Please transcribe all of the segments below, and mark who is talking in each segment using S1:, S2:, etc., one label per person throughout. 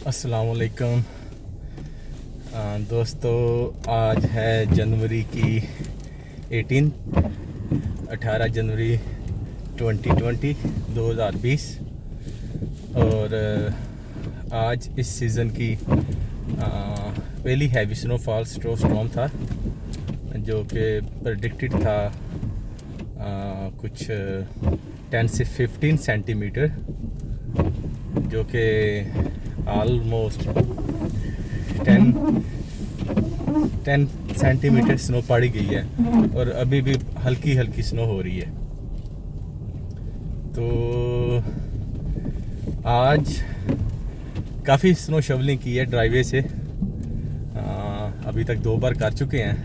S1: अस्सलाम वालेकुम दोस्तों, आज है जनवरी की 18 जनवरी 2020 और आज इस सीज़न की पहली हैवी स्नोफॉल स्टॉर्म था जो कि प्रेडिक्टेड था कुछ 10 से 15 सेंटीमीटर, जो कि ऑलमोस्ट 10 सेंटीमीटर स्नो पड़ी गई है और अभी भी हल्की हल्की स्नो हो रही है। तो आज काफ़ी स्नो शवलिंग की है ड्राइवे से, अभी तक 2 बार कर चुके हैं।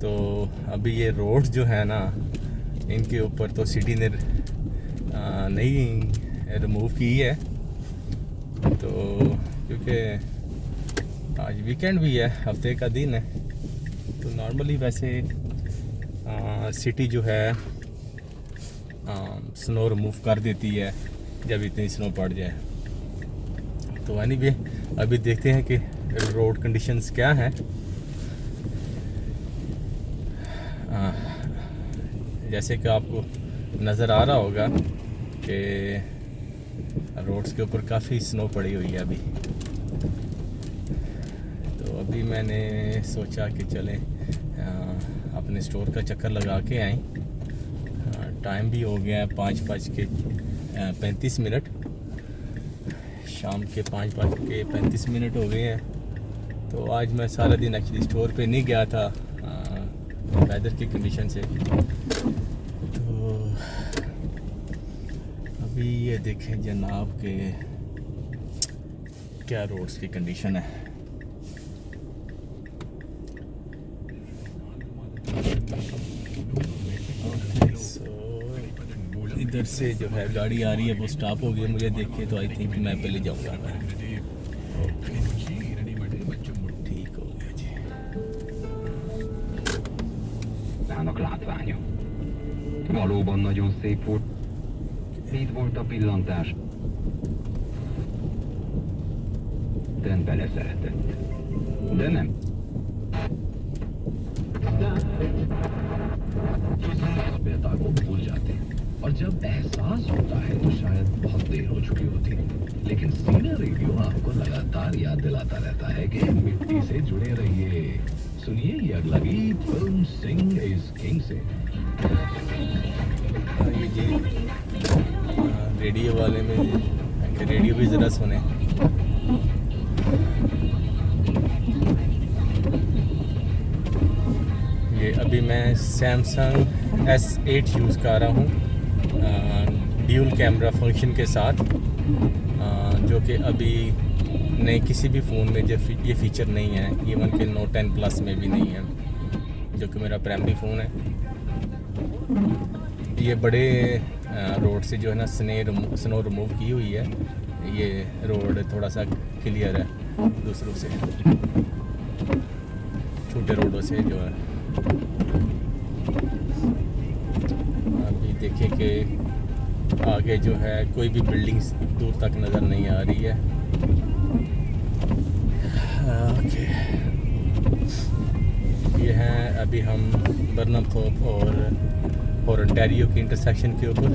S1: तो अभी ये रोड्स जो है ना, इनके ऊपर तो सिटी ने नहीं रिमूव की है, तो क्योंकि आज वीकेंड भी है, हफ्ते का दिन है, तो नॉर्मली वैसे सिटी जो है स्नो रिमूव कर देती है जब इतनी स्नो पड़ जाए। तो एनीवे अभी देखते हैं कि रोड कंडीशंस क्या हैं। जैसे कि आपको नज़र आ रहा होगा कि रोड्स के ऊपर काफ़ी स्नो पड़ी हुई है अभी। तो अभी मैंने सोचा कि चलें अपने स्टोर का चक्कर लगा के आएँ। टाइम भी हो गया है 5:35, शाम के 5:35 हो गए हैं। तो आज मैं सारा दिन एक्चुअली स्टोर पे नहीं गया था वेदर की कंडीशन से। तो अभी ये देखें जनाब के क्या रोड्स की कंडीशन है। इधर से जो है गाड़ी आ रही है वो स्टॉप हो गई, मुझे देख के तो आई थिंक मैं पहले जाऊंगा। ठीक हो गया जी।
S2: Lának látványa. Valóban nagyon szép volt. Mit volt a pillantás? Den beleszeretett. De nem. बेताब को भूल जाते हैं और जब एहसास होता है तो शायद बहुत देर हो चुकी होती है, लेकिन सीना रेडियो आपको लगातार याद दिलाता रहता है कि मिट्टी से जुड़े रहिए। सुनिए ये अगला गीत फिल्म सिंग इज किंग से।
S1: ये जी रेडियो वाले में रेडियो भी ज़रा सुने। ये अभी मैं सैमसंग S8 यूज़ कर रहा हूँ ड्यूल कैमरा फंक्शन के साथ, जो कि अभी नए किसी भी फ़ोन में ये फ़ीचर नहीं है, इवन के Note 10 Plus में भी नहीं है, जो कि मेरा प्राइमरी फ़ोन है। ये बड़े रोड से जो है ना स्नो रिमूव की हुई है। ये रोड थोड़ा सा क्लियर है दूसरों से, छोटे रोडों से जो है। अभी देखें कि आगे जो है कोई भी बिल्डिंग्स दूर तक नज़र नहीं आ रही है। ओके, ये हैं अभी हम बर्नमथोर्प और ओंटारियो की इंटरसेक्शन के ऊपर।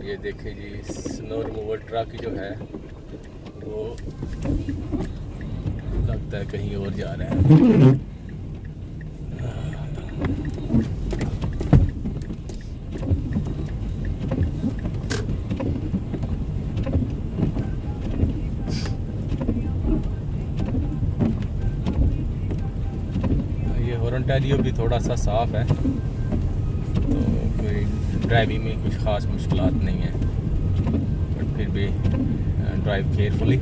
S1: ये देखिए जी, स्नो रिमूवल ट्रक जो है वो लगता है कहीं और जा रहा है। ये ओंटारियो भी थोड़ा सा साफ़ है, तो कोई ड्राइविंग में कुछ ख़ास मुश्किलात नहीं है, बट फिर भी ड्राइव केयरफुली।